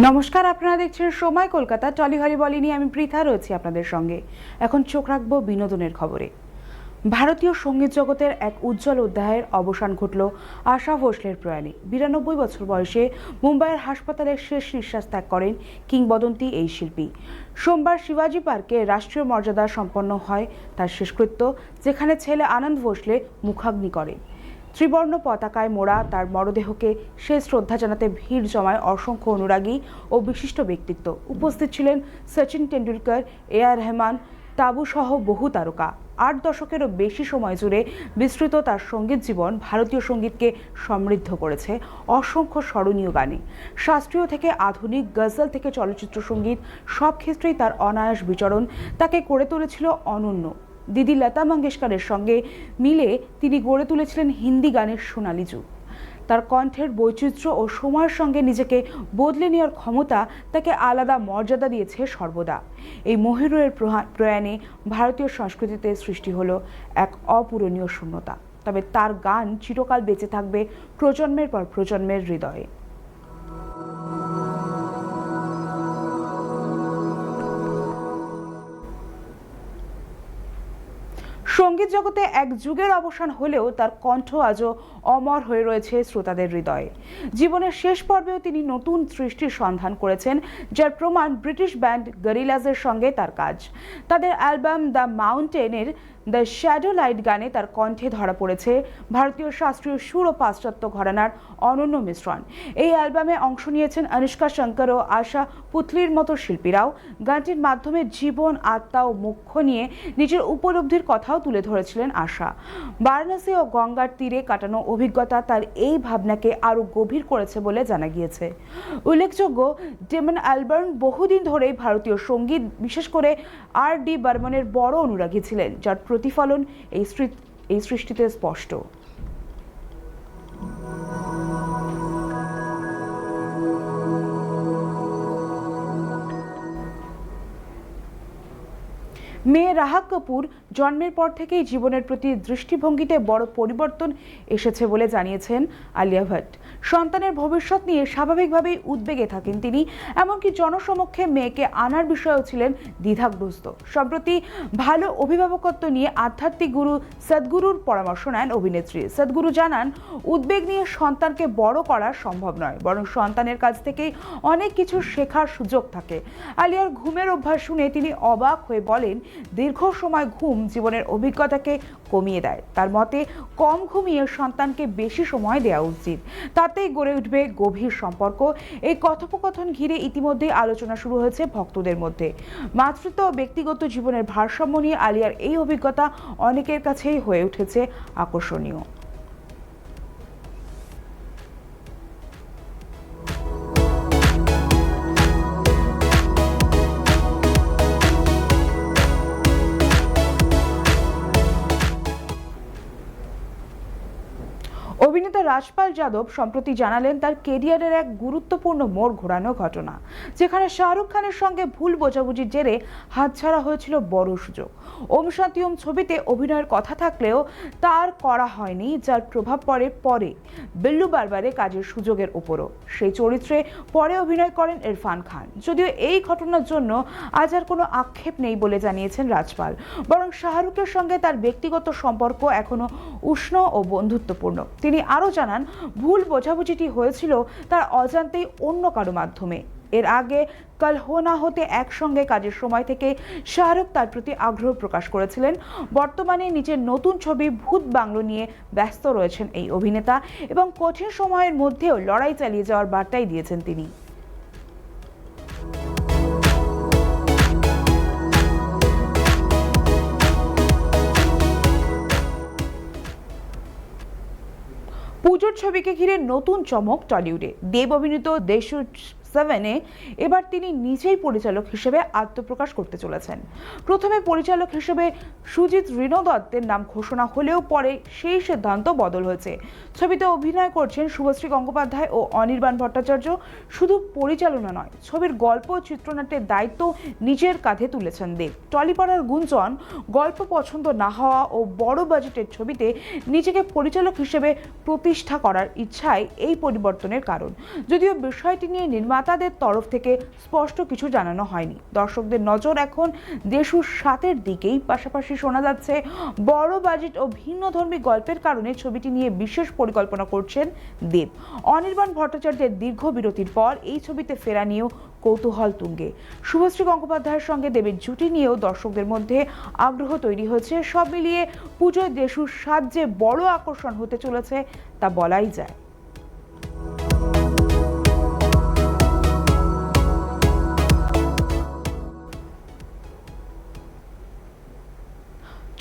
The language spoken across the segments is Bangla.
নমস্কার, আপনারা দেখছেন সময় কলকাতা। টলিহরি বলি নিয়ে আমি পৃথা রয়েছি আপনাদের সঙ্গে। এখন চোখ রাখবো বিনোদনের খবরে। ভারতীয় সঙ্গীত জগতের এক উজ্জ্বল অধ্যায়ের অবসান ঘটল আশা ভোসলের প্রয়াণে। 92 বছর বয়সে মুম্বাইয়ের হাসপাতালে শেষ নিঃশ্বাস ত্যাগ করেন কিংবদন্তি এই শিল্পী। সোমবার শিবাজি পার্কে রাষ্ট্রীয় মর্যাদা সম্পন্ন হয় তার শেষকৃত্য, যেখানে ছেলে আনন্দ ভোসলে মুখাগ্নি করেন। ত্রিবর্ণ পতাকায় মোড়া তার মরদেহকে শেষ শ্রদ্ধা জানাতে ভিড় জমায় অসংখ্য অনুরাগী ও বিশিষ্ট ব্যক্তিত্ব। উপস্থিত ছিলেন সচিন টেন্ডুলকর, এ.আর রহমান, তাবু সহ বহু তারকা। 8 দশকেরও বেশি সময় জুড়ে বিস্তৃত তার সঙ্গীত জীবন ভারতীয় সঙ্গীতকে সমৃদ্ধ করেছে অসংখ্য স্মরণীয় গানে। শাস্ত্রীয় থেকে আধুনিক, গজল থেকে চলচ্চিত্র সঙ্গীত, সব ক্ষেত্রেই তার অনায়াস বিচরণ তাকে করে তুলেছিল অনন্য। দিদি লতা মঙ্গেশকরের সঙ্গে মিলে তিনি গড়ে তুলেছিলেন হিন্দি গানের সোনালী যুগ। তার কণ্ঠের বৈচিত্র্য ও সময়ের সঙ্গে নিজেকে বদলে নেওয়ার ক্ষমতা তাকে আলাদা মর্যাদা দিয়েছে সর্বদা। এই মহিরুহের প্রয়াণে ভারতীয় সংস্কৃতিতে সৃষ্টি হলো এক অপূরণীয় শূন্যতা। তবে তার গান চিরকাল বেঁচে থাকবে প্রজন্মের পর প্রজন্মের হৃদয়ে। সঙ্গীত জগতে এক যুগের অবসান হলেও তার কণ্ঠ আজও অমর হয়ে রয়েছে শ্রোতাদের হৃদয়ে। জীবনের শেষ পর্বেও তিনি নতুন সৃষ্টির সন্ধান করেছেন, যার প্রমাণ ব্রিটিশ ব্যান্ড গরিলাজের সঙ্গে তার কাজ। তাদের অ্যালবাম দ্য মাউন্টেনের দ্য শ্যাডো লাইট গানে তার কণ্ঠে ধরা পড়েছে ভারতীয় শাস্ত্রীয় সুর ও পাশ্চাত্য ঘরানার অনন্য মিশ্রণ। এই অ্যালবামে অংশ নিয়েছেন অনুষ্কা শঙ্কর ও আশা পুতলির মতো শিল্পীরাও। গানটির মাধ্যমে জীবন, আত্মা ও মোক্ষ নিয়ে নিজের উপলব্ধির কথাও তুলে ধরেছিলেন আশা। বারাণসী ও গঙ্গার তীরে কাটানো অভিজ্ঞতা তার এই ভাবনাকে আরও গভীর করেছে বলে জানা গিয়েছে। উল্লেখযোগ্য, ডেমন অ্যালবার্ন বহুদিন ধরেই ভারতীয় সঙ্গীত, বিশেষ করে আর.ডি. বর্মনের বড় অনুরাগী ছিলেন, যার প্রতিফলন এই সৃষ্টিতে স্পষ্ট। মেয়ে রাহা কাপুর জন্মের পর থেকেই জীবনের প্রতি দৃষ্টিভঙ্গিতে বড় পরিবর্তন এসেছে বলে জানিয়েছেন আলিয়া ভট্ট। সন্তানের ভবিষ্যৎ নিয়ে স্বাভাবিকভাবেই উদ্বেগে থাকেন তিনি, এমনকি জনসমক্ষে মেয়েকে আনার বিষয়েও ছিলেন দ্বিধাগ্রস্ত। সম্প্রতি ভালো অভিভাবকত্ব নিয়ে আধ্যাত্মিক গুরু সদ্গুরুর পরামর্শ নেন অভিনেত্রী। সদ্গুরু জানান, উদ্বেগ নিয়ে সন্তানকে বড় করা সম্ভব নয়, বরং সন্তানের কাছ থেকেই অনেক কিছু শেখার সুযোগ থাকে। আলিয়ার ঘুমের অভ্যাস শুনে তিনি অবাক হয়ে বলেন, দীর্ঘ সময় ঘুম জীবনের অভিজ্ঞতাকে কমিয়ে দেয়। তার মতে, কম ঘুমিয়ে সন্তানকে বেশি সময় দেওয়া উচিত, তাতেই গড়ে উঠবে গভীর সম্পর্ক। এই কথোপকথন ঘিরে ইতিমধ্যেই আলোচনা শুরু হয়েছে ভক্তদের মধ্যে। মাতৃত্ব ও ব্যক্তিগত জীবনের ভারসাম্য নিয়ে আলিয়ার এই অভিজ্ঞতা অনেকের কাছেই হয়ে উঠেছে আকর্ষণীয়। অভিনেতা রাজপাল যাদব সম্প্রতি জানালেন তার কেরিয়ারের এক গুরুত্বপূর্ণ মোড় ঘোরানো ঘটনা, যেখানে শাহরুখ খানের সঙ্গে ভুল বোঝাবুঝির জেরে হাতছাড়া হয়েছিল বড় সুযোগ। ওম শান্তি ওম ছবিতে অভিনয়ের কথা থাকলেও তার করা হয়নি, যার প্রভাব পড়ে পরে বিল্লু বারবারে কাজের সুযোগের উপরও। সেই চরিত্রে পরে অভিনয় করেন ইরফান খান। যদিও এই ঘটনার জন্য আজ আর কোনো আক্ষেপ নেই বলে জানিয়েছেন রাজপাল, বরং শাহরুখের সঙ্গে তার ব্যক্তিগত সম্পর্ক এখনো উষ্ণ ও বন্ধুত্বপূর্ণ। তিনি আরও জানান, ভুল বোঝাবুঝিটি হয়েছিল তার অজান্তেই অন্য কারো মাধ্যমে। এর আগে কাল হো না হতে একসঙ্গে কাজের সময় থেকে শাহরুখ তার প্রতি আগ্রহ প্রকাশ করেছিলেন। বর্তমানে নিজের নতুন ছবি ভূত বাংলো নিয়ে ব্যস্ত রয়েছেন এই অভিনেতা, এবং কঠিন সময়ের মধ্যেও লড়াই চালিয়ে যাওয়ার বার্তাই দিয়েছেন তিনি। পুজোর ছবিকে ঘিরে নতুন চমক টলিউডে। দেব অভিনীত দেশুর 7-এ এবার তিনি নিজেই পরিচালক হিসেবে আত্মপ্রকাশ করতে চলেছেন। প্রথমে পরিচালক হিসেবে সুজিত রিনো দত্তের নাম ঘোষণা হলেও পরে সেই সিদ্ধান্ত বদল হয়েছে। ছবিতে অভিনয় করছেন শুভশ্রী গঙ্গোপাধ্যায় ও অনির্বাণ ভট্টাচার্য। শুধু পরিচালনা নয়, ছবির গল্প ও চিত্রনাট্যের দায়িত্ব নিজের কাঁধে তুলেছেন দেব। টলিপাড়ার গুঞ্জন, গল্প পছন্দ না হওয়া ও বড় বাজেটের ছবিতে নিজেকে পরিচালক হিসেবে প্রতিষ্ঠা করার ইচ্ছাই এই পরিবর্তনের কারণ। যদিও বিষয়টি নিয়ে নির্মাতা নির্মাতাদের তরফ থেকে স্পষ্ট কিছু জানানো হয়নি। দর্শকদের নজর এখন দেশুর 7-এর দিকেই। পাশাপাশি শোনা যাচ্ছে বড় বাজেট ও ভিন্নধর্মী গল্পের কারণে ছবিটি নিয়ে বিশেষ পরিকল্পনা করছেন দেব। অনির্বাণ ভট্টাচার্যের দীর্ঘ বিরতির পর এই ছবিতে ফেরা নিয়েও কৌতূহল তুঙ্গে। শুভশ্রী গঙ্গোপাধ্যায়ের সঙ্গে দেবের জুটি নিয়েও দর্শকদের মধ্যে আগ্রহ তৈরি হয়েছে। সব মিলিয়ে পুজোয় দেশুর 7 যে বড় আকর্ষণ হতে চলেছে তা বলাই যায়।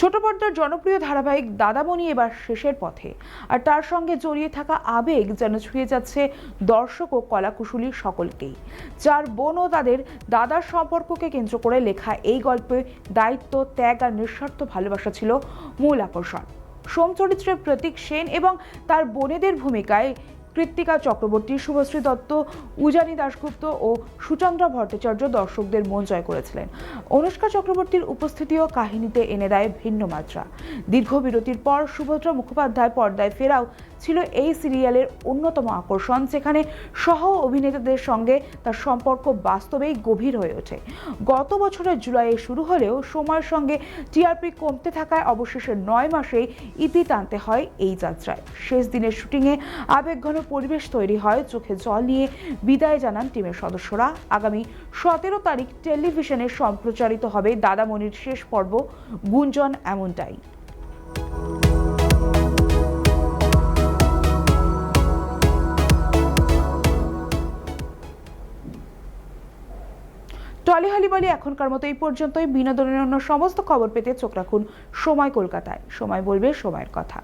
ছোট পর্দার জনপ্রিয় ধারাবাহিক দাদামণি এবার শেষের পথে, আর তার সঙ্গে জড়িয়ে থাকা আবেগ যেন ছুঁয়ে যাচ্ছে দর্শক ও কলাকুশলী সকলকেই। যার বোন ও তাদের দাদার সম্পর্ককে কেন্দ্র করে লেখা এই গল্পে দায়িত্ব, ত্যাগ আর নিঃস্বার্থ ভালোবাসা ছিল মূল আকর্ষণ। সোম চরিত্রে প্রতীক সেন এবং তার বোনেদের ভূমিকায় কৃত্তিকা চক্রবর্তী, শুভশ্রী দত্ত, উজানি দাশগুপ্ত ও সুচন্দ্রা ভট্টাচার্য দর্শকদের মন জয় করেছিলেন। অনুষ্কা চক্রবর্তীর উপস্থিতিও কাহিনীতে এনে দেয় ভিন্ন মাত্রা। দীর্ঘ বিরতির পর সুভদ্রা মুখোপাধ্যায় পর্দায় ফেরাও ছিল এই সিরিয়ালের অন্যতম আকর্ষণ, যেখানে সহ অভিনেতাদের সঙ্গে তার সম্পর্ক বাস্তবেই গভীর হয়ে ওঠে। গত বছরের জুলাইয়ে শুরু হলেও সময়ের সঙ্গে টিআরপি কমতে থাকায় অবশেষে 9 মাসেই ইতি টানতে হয় এই যাত্রায়। শেষ দিনের শুটিংয়ে আবেগঘন পরিবেশ তৈরি হয়। চোখে জল নিয়ে বিদায় জানান টিমের সদস্যরা। আগামী 17 তারিখ টেলিভিশনে সম্প্রচারিত হবে দাদামণির শেষ পর্ব। গুঞ্জন এমনটাই। টলিহলি বলি এখনকার মতো এই পর্যন্তই। বিনোদনের অন্য সমস্ত খবর পেতে চোখ রাখুন সময় কলকাতায়। সময় বলবে সময়ের কথা।